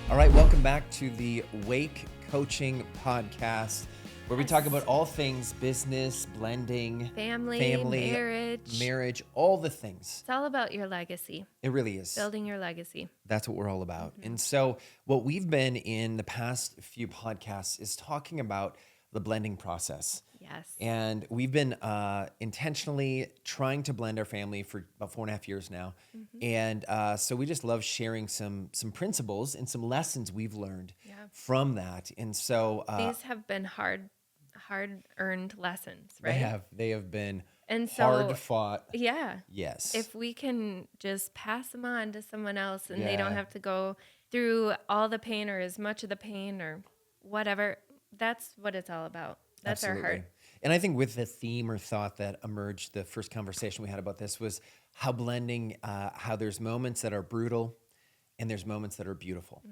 All right, welcome back to the Wake Coaching Podcast, where we talk about all things business, blending, family, marriage, all the things. It's all about your legacy, It really is. building your legacy. That's what we're all about. And so what we've been in the past few podcasts is talking about the blending process. Yes. And we've been intentionally trying to blend our family for about 4.5 years now. And so we just love sharing some principles and some lessons we've learned from that. And so these have been hard-earned lessons, right? they have been And so, hard fought. Yeah. Yes. If we can just pass them on to someone else and they don't have to go through all the pain or as much of the pain or whatever, that's what it's all about. That's Absolutely. our heart. And I think with the theme or thought that emerged, the first conversation we had about this was how blending, how there's moments that are brutal and there's moments that are beautiful.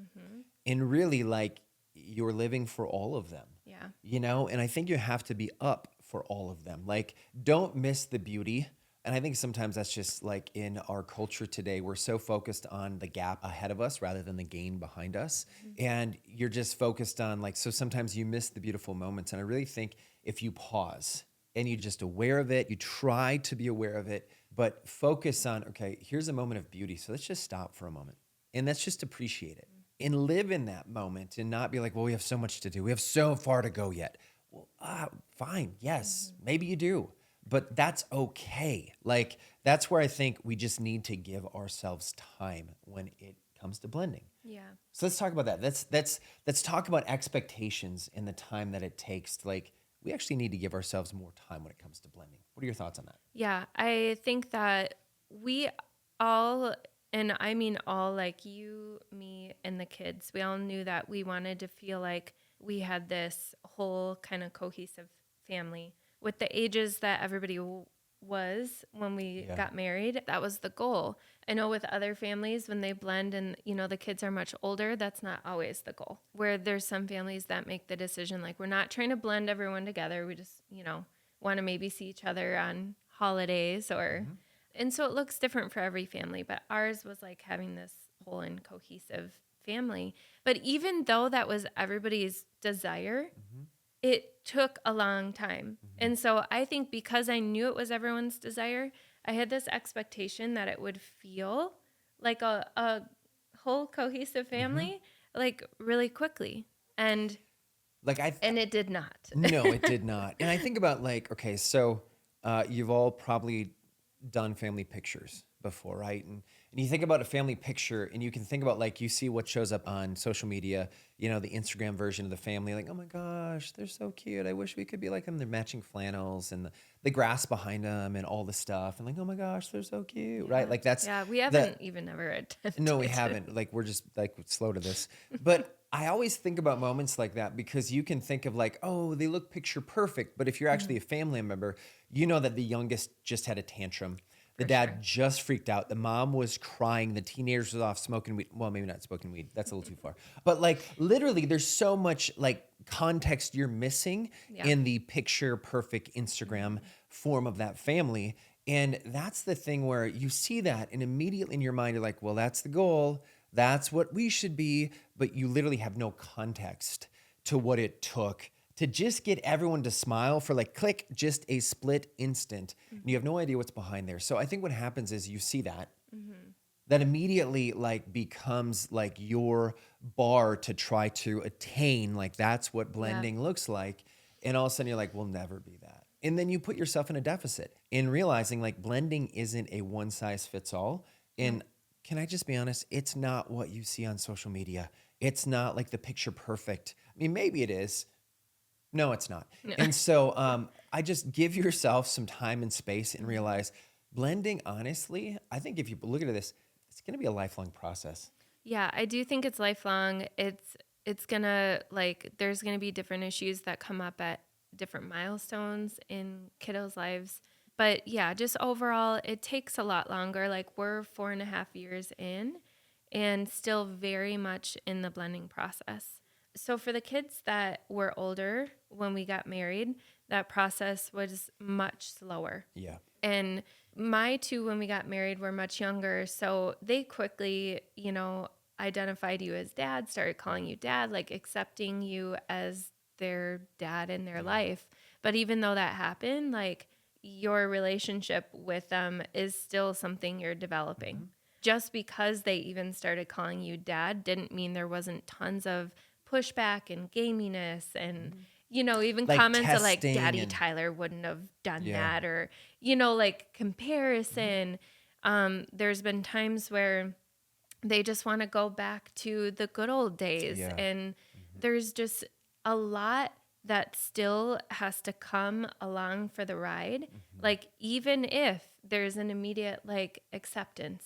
And really, like, you're living for all of them. Yeah. You know, and I think you have to be up for all of them. Like, don't miss the beauty. And I think sometimes that's just like in our culture today, we're so focused on the gap ahead of us rather than the gain behind us. And you're just focused on like, so sometimes you miss the beautiful moments. And I really think if you pause and you're just aware of it, you try to be aware of it, but focus on, okay, here's a moment of beauty. So let's just stop for a moment and let's just appreciate it and live in that moment and not be like, well, we have so much to do. We have so far to go yet. Well, fine. Yes, maybe you do. But that's okay. Like, that's where I think we just need to give ourselves time when it comes to blending. Yeah. So let's talk about that. Let's talk about expectations and the time that it takes. Like, we actually need to give ourselves more time when it comes to blending. What are your thoughts on that? Yeah, I think that we all, and I mean all, like you, me, and the kids, we all knew that we wanted to feel like we had this whole kind of cohesive family. With the ages that everybody was when we got married, that was the goal. I know with other families, when they blend and, the kids are much older, that's not always the goal. Where there's some families that make the decision, like, we're not trying to blend everyone together. We just, want to maybe see each other on holidays or, and so it looks different for every family, but ours was like having this whole and cohesive family. But even though that was everybody's desire, it took a long time. And so I think because I knew it was everyone's desire, I had this expectation that it would feel like a whole cohesive family, like really quickly. And and it did not. No, it did not. And I think about like, okay, so you've all probably done family pictures before, right? And you think about a family picture and you can think about like, you see what shows up on social media, the Instagram version of the family, like, oh my gosh, they're so cute. I wish we could be like them. They're matching flannels and the grass behind them and all the stuff. And like, oh my gosh, they're so cute, right? Like that's. Yeah, we haven't even ever attempted. No, we haven't. Like, we're just like slow to this. But I always think about moments like that because you can think of like, oh, they look picture perfect. But if you're actually a family member, you know that the youngest just had a tantrum. The dad just freaked out. The mom was crying. The teenagers was off smoking weed. Well, maybe not smoking weed. That's a little too far. But like literally there's so much like context you're missing in the picture perfect Instagram form of that family. And that's the thing where you see that and immediately in your mind, you're like, well, that's the goal. That's what we should be. But you literally have no context to what it took to just get everyone to smile for like click, just a split instant. And you have no idea what's behind there. So I think what happens is you see that, that immediately like becomes like your bar to try to attain. Like that's what blending looks like. And all of a sudden you're like, we'll never be that. And then you put yourself in a deficit in realizing like blending isn't a one size fits all. And can I just be honest? It's not what you see on social media. It's not like the picture perfect. I mean, maybe it is. No, it's not. No. And so I just give yourself some time and space and realize blending, honestly, I think if you look at this, it's going to be a lifelong process. Yeah, I do think it's lifelong. It's going to there's going to be different issues that come up at different milestones in kiddos' lives. But yeah, just overall, it takes a lot longer. Like we're 4.5 years in and still very much in the blending process. So for the kids that were older when we got married, that process was much slower. Yeah. And my two, when we got married, were much younger. So they quickly, identified you as dad, started calling you dad, like accepting you as their dad in their life. But even though that happened, like your relationship with them is still something you're developing. Just because they even started calling you dad didn't mean there wasn't tons of pushback and gaminess and even Like comments of like testing Daddy and Tyler wouldn't have done yeah. that, or like comparison. There's been times where they just want to go back to the good old days. Yeah. And there's just a lot that still has to come along for the ride. Like, even if there's an immediate like acceptance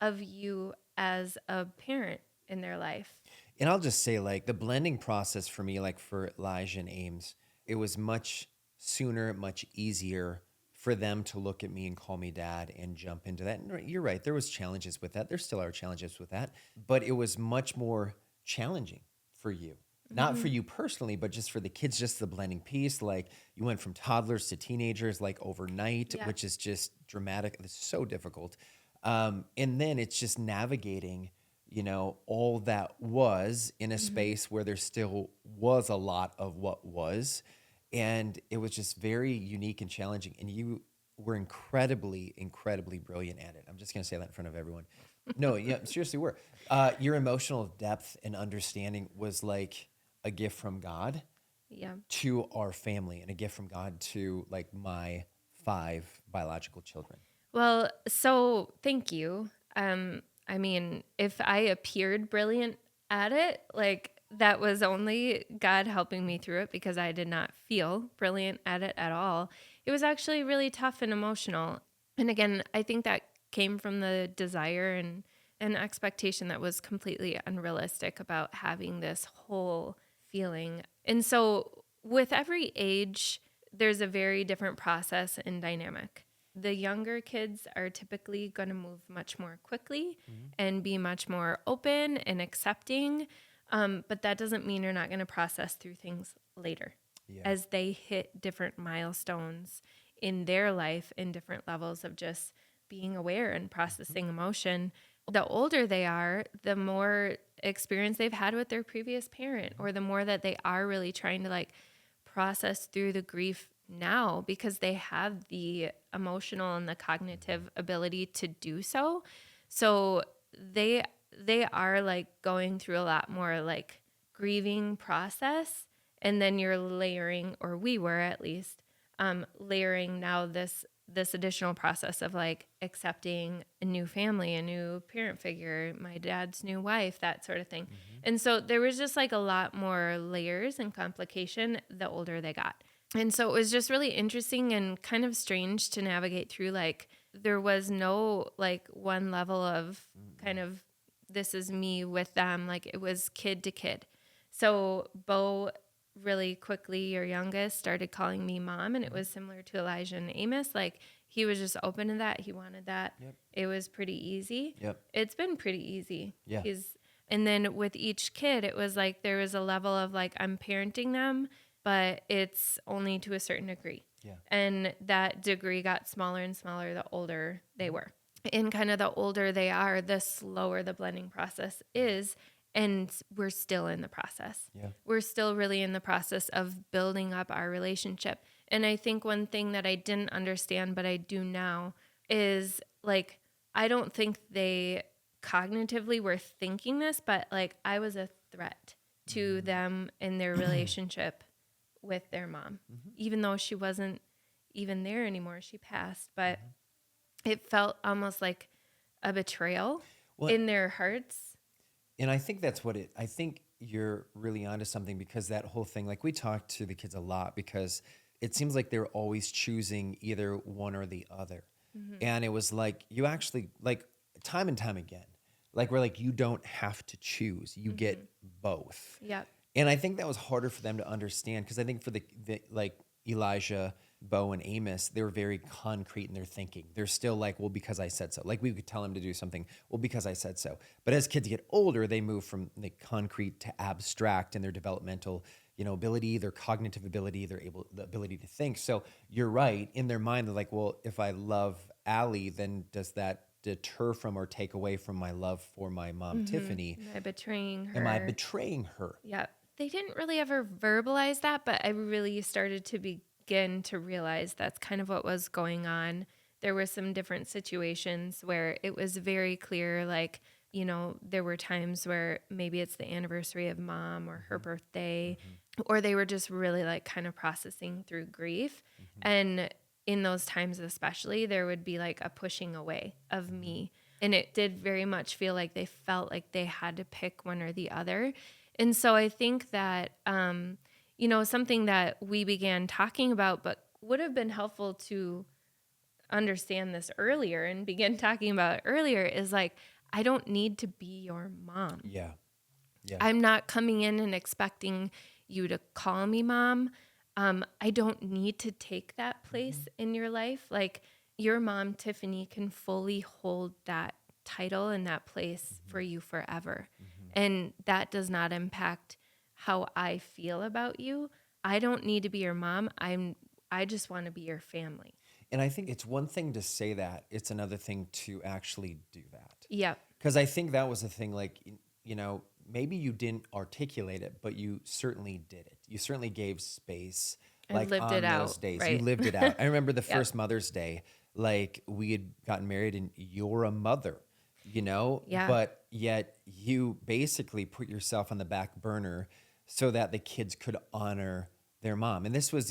of you as a parent in their life. And I'll just say, like, the blending process for me, like for Elijah and Ames, it was much sooner, much easier for them to look at me and call me dad and jump into that. And you're right, there was challenges with that. There still are challenges with that, but it was much more challenging for you. Not for you personally, but just for the kids, just the blending piece. Like you went from toddlers to teenagers, like overnight, Yeah. which is just dramatic. It's so difficult. And then it's just navigating, all that was in a space where there still was a lot of what was. And it was just very unique and challenging. And you were incredibly, incredibly brilliant at it. I'm just going to say that in front of everyone. No, yeah, seriously, were. Your emotional depth and understanding was like a gift from God Yeah. to our family and a gift from God to like my 5 biological children. Well, so thank you. I mean, if I appeared brilliant at it, like that was only God helping me through it because I did not feel brilliant at it at all. It was actually really tough and emotional. And again, I think that came from the desire and an expectation that was completely unrealistic about having this whole feeling. And so with every age, there's a very different process and dynamic. The younger kids are typically going to move much more quickly and be much more open and accepting. But that doesn't mean you're not going to process through things later Yeah. as they hit different milestones in their life in different levels of just being aware and processing emotion. The older they are, the more experience they've had with their previous parent, or the more that they are really trying to like process through the grief now because they have the emotional and the cognitive ability to do so. So they are like going through a lot more like grieving process, and then you're layering, or we were at least layering now this additional process of like accepting a new family, a new parent figure, my dad's new wife, that sort of thing. And so there was just like a lot more layers and complication the older they got. And so it was just really interesting and kind of strange to navigate through. Like there was no like one level of kind of this is me with them. Like it was kid to kid. So Bo really quickly, your youngest, started calling me mom, and it was similar to Elijah and Amos. Like he was just open to that. He wanted that. Yep. It was pretty easy. Yep. It's been pretty easy. Yeah. And then with each kid, it was like there was a level of like I'm parenting them, but it's only to a certain degree. Yeah. And that degree got smaller and smaller the older they were. And kind of the older they are, the slower the blending process is. And we're still in the process. Yeah. We're still really in the process of building up our relationship. And I think one thing that I didn't understand, but I do now, is like, I don't think they cognitively were thinking this, but like I was a threat to them in their relationship with their mom, even though she wasn't even there anymore. She passed, but it felt almost like a betrayal in their hearts. And I think that's what I think you're really onto something, because that whole thing, like we talk to the kids a lot because it seems like they're always choosing either one or the other. And it was like, you actually, like time and time again, like we're like, you don't have to choose, you get both. Yep. And I think that was harder for them to understand, because I think for the like Elijah, Bo, and Amos, they were very concrete in their thinking. They're still like, well, because I said so. Like we could tell them to do something, well, because I said so. But as kids get older, they move from the concrete to abstract in their developmental, ability, their cognitive ability, the ability to think. So you're right. In their mind, they're like, well, if I love Allie, then does that deter from or take away from my love for my mom, Tiffany? Am I betraying her? Am I betraying her? Yeah. They didn't really ever verbalize that, but I really started to begin to realize that's kind of what was going on. There were some different situations where it was very clear, like, there were times where maybe it's the anniversary of mom or her birthday, or they were just really like kind of processing through grief. And in those times, especially, there would be like a pushing away of me. And it did very much feel like they felt like they had to pick one or the other. And so I think that, something that we began talking about, but would have been helpful to understand this earlier and begin talking about it earlier, is like, I don't need to be your mom. Yeah. Yeah. I'm not coming in and expecting you to call me mom. I don't need to take that place in your life. Like, your mom, Tiffany, can fully hold that title and that place for you forever. And that does not impact how I feel about you. I don't need to be your mom. I just want to be your family. And I think it's one thing to say that, it's another thing to actually do that. Yep. Because I think that was the thing, like, maybe you didn't articulate it, but you certainly did it. You certainly gave space, I like, lived on it those out, days. right? You lived it out. I remember the first Mother's Day, like, we had gotten married and you're a mother, Yeah. but yet you basically put yourself on the back burner so that the kids could honor their mom. And this was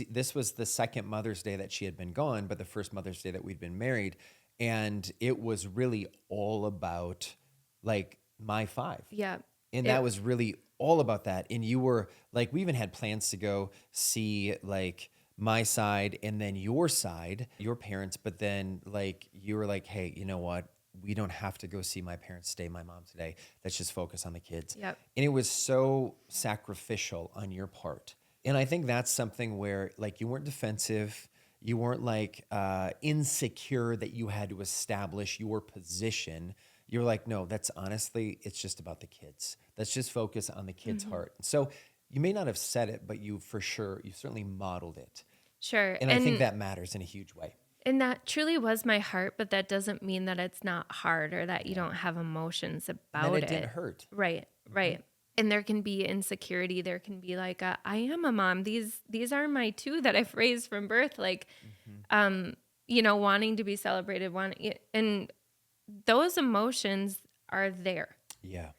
the second Mother's Day that she had been gone, but the first Mother's Day that we'd been married. And it was really all about, like, my five. Yeah. And that was really all about that. And you were like, we even had plans to go see, like, my side and then your side, your parents. But then, like, you were like, hey, you know what? We don't have to go see my parents today, my mom today. Let's just focus on the kids. Yep. And it was so sacrificial on your part. And I think that's something where, like, you weren't defensive. You weren't like insecure that you had to establish your position. You're like, no, that's honestly, it's just about the kids. Let's just focus on the kids' heart. So you may not have said it, but you certainly modeled it. Sure. And I think that matters in a huge way. And that truly was my heart, but that doesn't mean that it's not hard or that you don't have emotions about And it. it didn't hurt. Right, right. And there can be insecurity. There can be like, I am a mom. These are my two that I've raised from birth. Like, wanting to be celebrated, and those emotions are there. Yeah.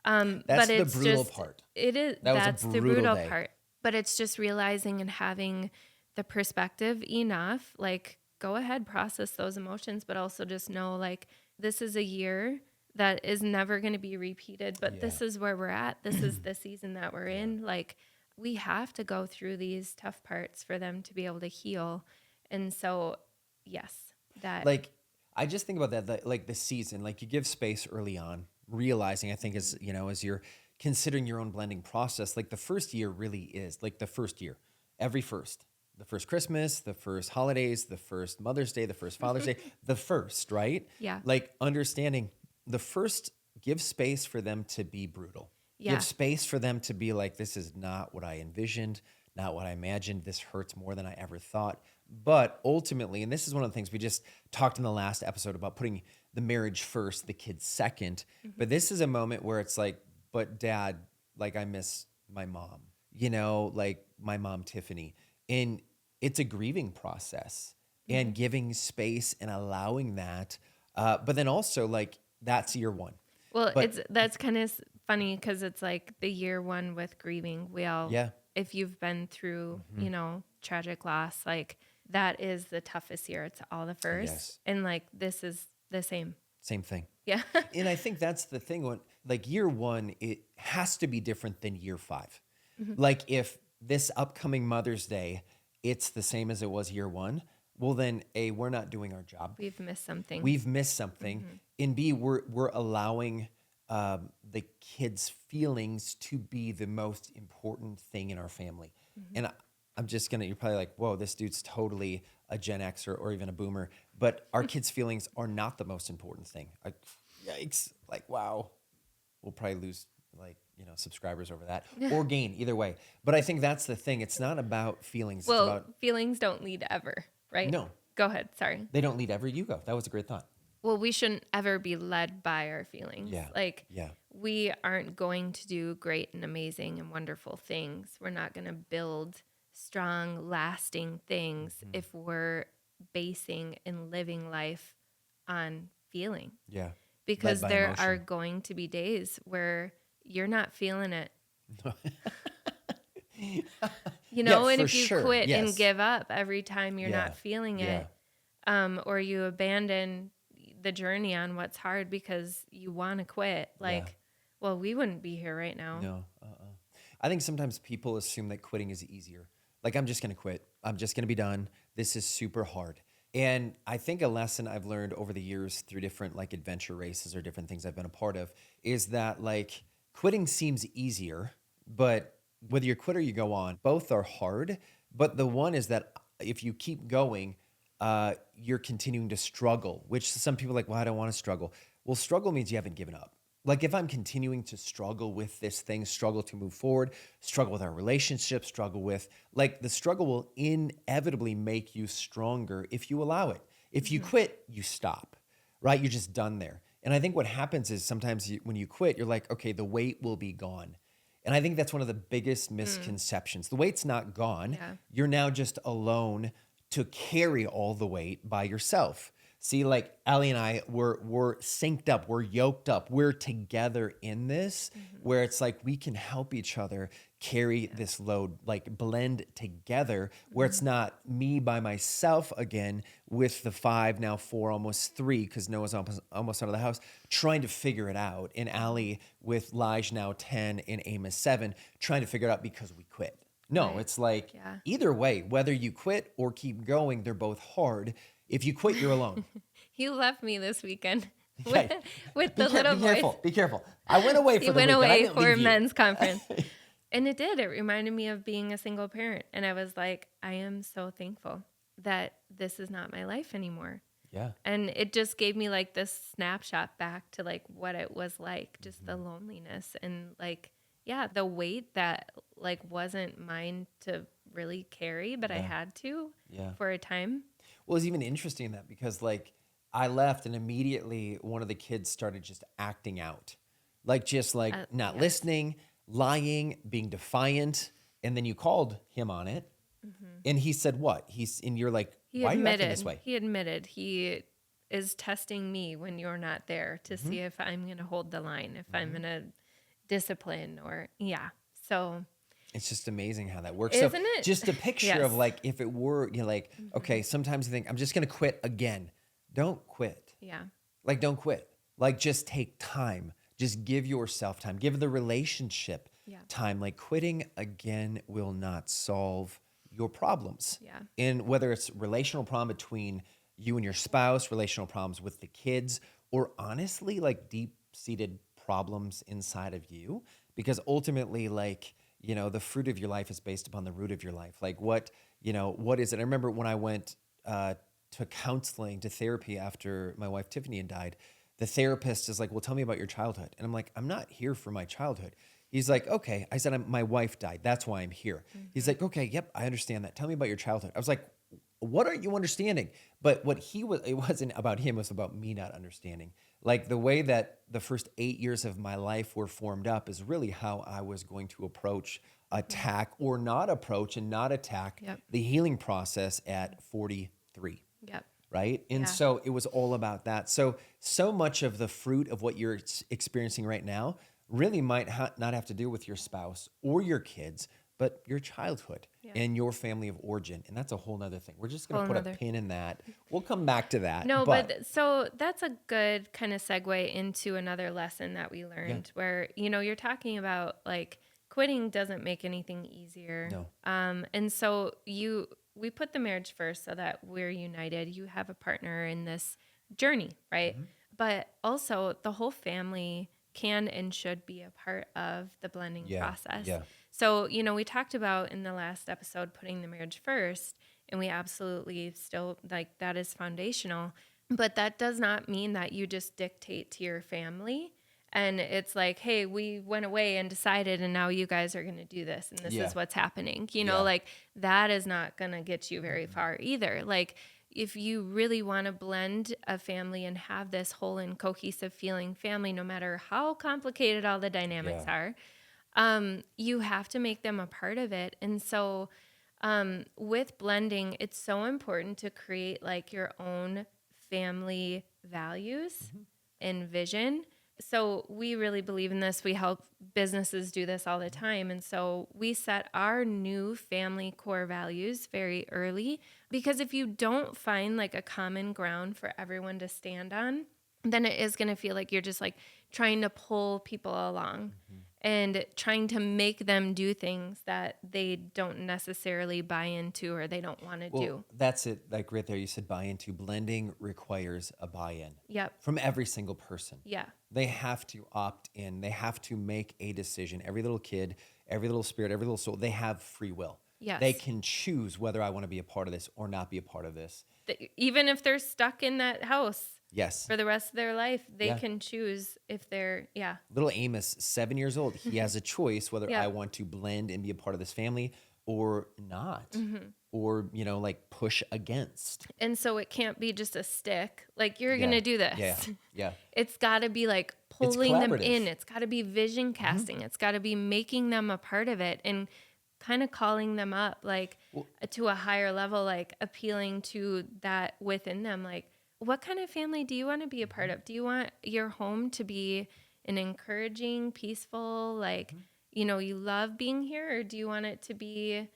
But That's the it's brutal just, part. It is. That was a That's the brutal brutal day. part. But it's just realizing and having the perspective enough, like, go ahead, process those emotions, but also just know, like, this is a year that is never going to be repeated, but this is where we're at. This is the season that we're in. Like, we have to go through these tough parts for them to be able to heal. And so, yes, that. Like, I just think about that, like the season, like, you give space early on, realizing, I think, as you're considering your own blending process, like, the first year really is like the first year, the first Christmas, the first holidays, the first Mother's Day, the first Father's Day, the first, right? Yeah. Like, understanding the first, give space for them to be brutal. Yeah. Give space for them to be like, this is not what I envisioned, not what I imagined. This hurts more than I ever thought. But ultimately, and this is one of the things we just talked in the last episode about putting the marriage first, the kids second. But this is a moment where it's like, but Dad, like, I miss my mom, like my mom, Tiffany. And it's a grieving process and giving space and allowing that. But then also, like, that's year one. Well, that's kind of funny because it's like the year one with grieving. We all, if you've been through, tragic loss, like, that is the toughest year. It's all the first. Yes. And, like, this is the same. Same thing. Yeah. And I think that's the thing. When, like, year one, it has to be different than year five. Like, if this upcoming Mother's Day, it's the same as it was year one, well, then A, we're not doing our job. We've missed something. And B, we're allowing the kids' feelings to be the most important thing in our family. And I'm just you're probably like, whoa, this dude's totally a Gen Xer or even a boomer. But our kids' feelings are not the most important thing. Yikes. Like, wow. We'll probably lose, like, subscribers over that or gain, either way. But I think that's the thing. It's not about feelings. Well, it's about feelings don't lead ever, right? No. Go ahead. Sorry. They don't lead ever. You go. That was a great thought. well, we shouldn't ever be led by our feelings. Yeah. Like, Yeah. we aren't going to do great and amazing and wonderful things. We're not going to build strong, lasting things if we're basing and living life on feeling. Yeah. Led Because by there are emotion. going to be days where you're not feeling it. Yeah, And for if you sure. quit and Yes. give up every time you're Yeah. not feeling Yeah. it, or you abandon the journey on what's hard because you want to quit, Yeah. like, well, we wouldn't be here right now. No. I think sometimes people assume that quitting is easier. Like, I'm just going to quit. I'm just going to be done. This is super hard. And I think a lesson I've learned over the years through different like adventure races or different things I've been a part of is that like quitting seems easier, but whether you quit or you go on, both are hard. But the one is that if you keep going, you're continuing to struggle, which some people are like, well, I don't want to struggle. Well, struggle means you haven't given up. Like if I'm continuing to struggle with this thing, struggle to move forward, struggle with our relationship, struggle with like the struggle will inevitably make you stronger if you allow it. If you quit, you stop, right? You're just done there. And I think what happens is sometimes when you quit, you're like, okay, the weight will be gone. And I think that's one of the biggest misconceptions. The weight's not gone. Yeah. You're now just alone to carry all the weight by yourself. See, like Allie and I, we're synced up, we're yoked up, we're together in this, where it's like we can help each other carry this load, like blend together, where it's not me by myself again with the 5, now 4, almost 3, because Noah's almost out of the house, trying to figure it out. And Allie with Lige now 10 and Amos 7, trying to figure it out because we quit. No, Right. it's like Yeah. either way, whether you quit or keep going, they're both hard. If you quit, you're alone. He left me this weekend Okay. with the little Be boys. careful. Be careful. I went away for He the went weekend. I away didn't for leave you. men's conference. And it did. It reminded me of being a single parent. And I was like, I am so thankful that this is not my life anymore. Yeah. And it just gave me like this snapshot back to like what it was like, just the loneliness and like, yeah, the weight that like wasn't mine to really carry, but I had to Yeah. for a time. Well, it's even interesting that because like I left and immediately one of the kids started just acting out, like just like not yes. listening, lying, being defiant. And then you called him on it. And he said what? And you're like, why are you acting this way? He admitted he is testing me when you're not there to see if I'm going to hold the line, if I'm going to discipline or, yeah. So It's just amazing how that works. Isn't So it? just a picture Yes. of like, if it were, like, okay, sometimes you think, I'm just going to quit again. Don't quit. yeah. Like, don't quit. Like, just take time. Just give yourself time. Give the relationship Yeah. time. Like, quitting again will not solve your problems. Yeah. And whether it's relational problem between you and your spouse, relational problems with the kids, or honestly, like deep-seated problems inside of you. Because ultimately, like, the fruit of your life is based upon the root of your life. Like what is it? I remember when I went to counseling, to therapy after my wife Tiffany had died, the therapist is like, well, tell me about your childhood. And I'm like, I'm not here for my childhood. He's like, okay. I said, my wife died. That's why I'm here. He's like, okay, yep, I understand that. Tell me about your childhood. I was like, what aren't you understanding? But it wasn't about him, it was about me not understanding. Like the way that the first 8 years of my life were formed up is really how I was going to approach, attack, or not approach and not attack Yep. the healing process at 43. Yep. Right. And Yeah. so it was all about that. So much of the fruit of what you're experiencing right now really might not have to do with your spouse or your kids, but your childhood and your family of origin. And that's a whole nother thing. We're just going to put a pin in that. We'll come back to that. No, but so that's a good kind of segue into another lesson that we learned where, you're talking about like quitting doesn't make anything easier. No. And so we put the marriage first so that we're united. You have a partner in this journey, right? But also the whole family can and should be a part of the blending process. Yeah. So, we talked about in the last episode putting the marriage first, and we absolutely still like that is foundational. But that does not mean that you just dictate to your family. And it's like, hey, we went away and decided, and now you guys are going to do this, and this is what's happening. Like that is not going to get you very far either. Like if you really want to blend a family and have this whole and cohesive feeling family, no matter how complicated all the dynamics Yeah. are, you have to make them a part of it. And so, with blending, it's so important to create like your own family values and vision. So we really believe in this. We help businesses do this all the time. And so we set our new family core values very early, because if you don't find like a common ground for everyone to stand on, then it is going to feel like you're just like trying to pull people along and trying to make them do things that they don't necessarily buy into or they don't want to Well, do. that's it. Like right there, you said buy into. Blending requires a buy-in Yep. from every single person. Yeah. They have to opt in. They have to make a decision. Every little kid, every little spirit, every little soul, they have free will. They Yes. can choose whether I want to be a part of this or not be a part of this. Even if they're stuck in that house Yes. for the rest of their life, they Yeah. can choose if they're, yeah. Little Amos, 7 years old, he has a choice whether I Yeah. want to blend and be a part of this family or not, or, like push against. And so it can't be just a stick. Like, you're going Yeah. to do this. Yeah. Yeah. It's got to be like It's pulling them collaborative. in. It's got to be vision casting. It's got to be making them a part of it and kind of calling them up like to a higher level, like appealing to that within them. Like, what kind of family do you want to be a part of? Do you want your home to be an encouraging, peaceful, like, you love being here? Or do you want it to be,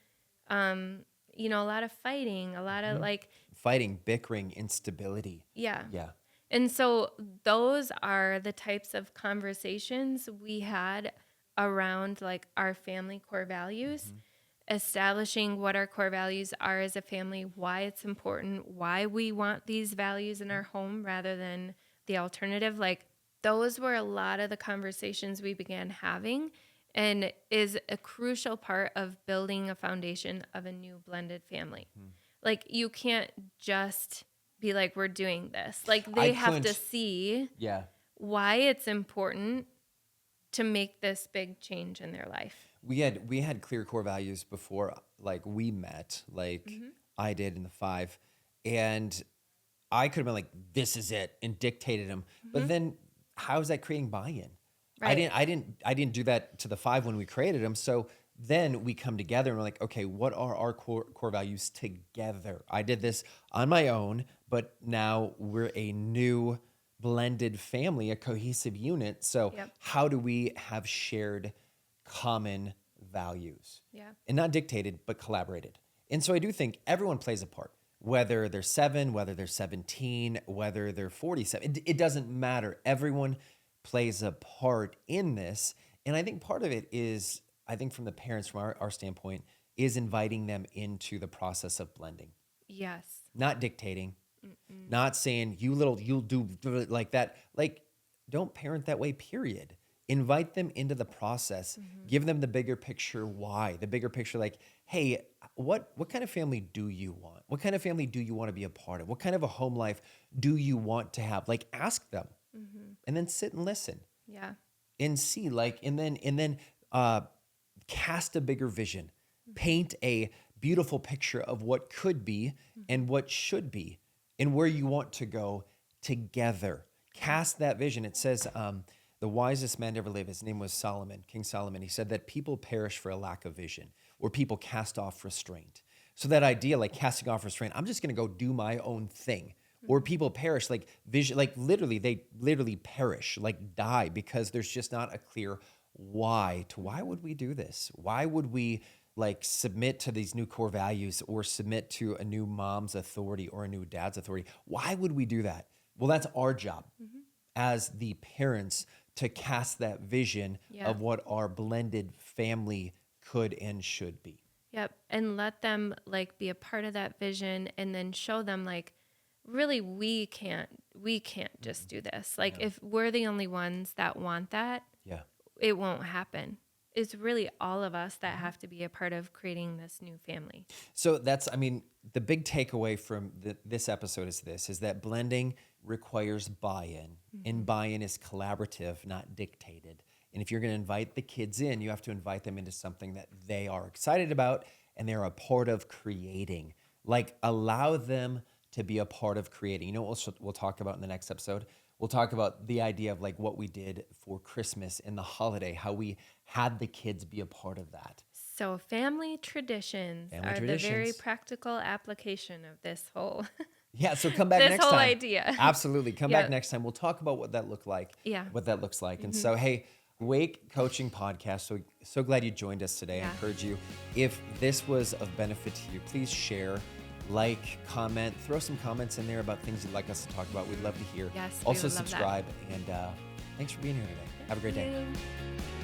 a lot of fighting, a lot of like, Fighting, bickering, instability. yeah. Yeah. And so those are the types of conversations we had around like our family core values, establishing what our core values are as a family, why it's important, why we want these values in our home rather than the alternative. Like, those were a lot of the conversations we began having and is a crucial part of building a foundation of a new blended family. Like, you can't just be like, we're doing this. Like, they have to couldn't- see Yeah. why it's important to make this big change in their life. We had clear core values before like we met, like I did in the 5, and I could have been like, this is it, and dictated them. But then how is that creating buy-in? Right. I didn't do that to the 5 when we created them. So then we come together and we're like, okay, what are our core values together? I did this on my own, but now we're a new blended family, a cohesive unit. So Yep. how do we have shared common values? Yeah. And not dictated, but collaborated. And so I do think everyone plays a part, whether they're 7, whether they're 17, whether they're 47. It doesn't matter. Everyone plays a part in this. And I think part of it is, I think from the parents, from our standpoint, is inviting them into the process of blending, Yes. not dictating, not saying you'll do it like that. Like, don't parent that way, period. Invite them into the process. Give them the bigger picture why. The bigger picture, like, hey, what kind of family do you want? What kind of family do you want to be a part of? What kind of a home life do you want to have? Like, ask them and then sit and listen Yeah. and see, like, and then cast a bigger vision. Paint a beautiful picture of what could be and what should be and where you want to go together. Cast that vision. It says, the wisest man to ever live, his name was Solomon, King Solomon. He said that people perish for a lack of vision, or people cast off restraint. So that idea, like casting off restraint, I'm just going to go do my own thing. Or people perish, like vision, like literally, they literally perish, like die, because there's just not a clear why to why would we do this? Why would we like submit to these new core values or submit to a new mom's authority or a new dad's authority? Why would we do that? Well, that's our job as the parents to cast that vision Yeah. of what our blended family could and should be. Yep. And let them like be a part of that vision and then show them like, really, we can't just do this. Like, if we're the only ones that want that, Yeah. it won't happen. It's really all of us that have to be a part of creating this new family. So that's, I mean, the big takeaway from this episode is that blending requires buy-in, and buy-in is collaborative, not dictated. And if you're going to invite the kids in, you have to invite them into something that they are excited about and they're a part of creating. Like, allow them to be a part of creating. You know what we'll talk about in the next episode? We'll talk about the idea of like what we did for Christmas and the holiday, how we had the kids be a part of that. So family traditions Family are the very traditions. practical application of this whole Yeah, so come back this next whole time. idea. Absolutely. Come back Yep. next time. We'll talk about what that looks like. Yeah. What that looks like. And so, hey, Wake Coaching Podcast. So glad you joined us today. I Yeah. encourage you. If this was of benefit to you, please share, like, comment, throw some comments in there about things you'd like us to talk about. We'd love to hear. Yes, we Also would love that. subscribe. And thanks for being here today. Have a great day. Thank you.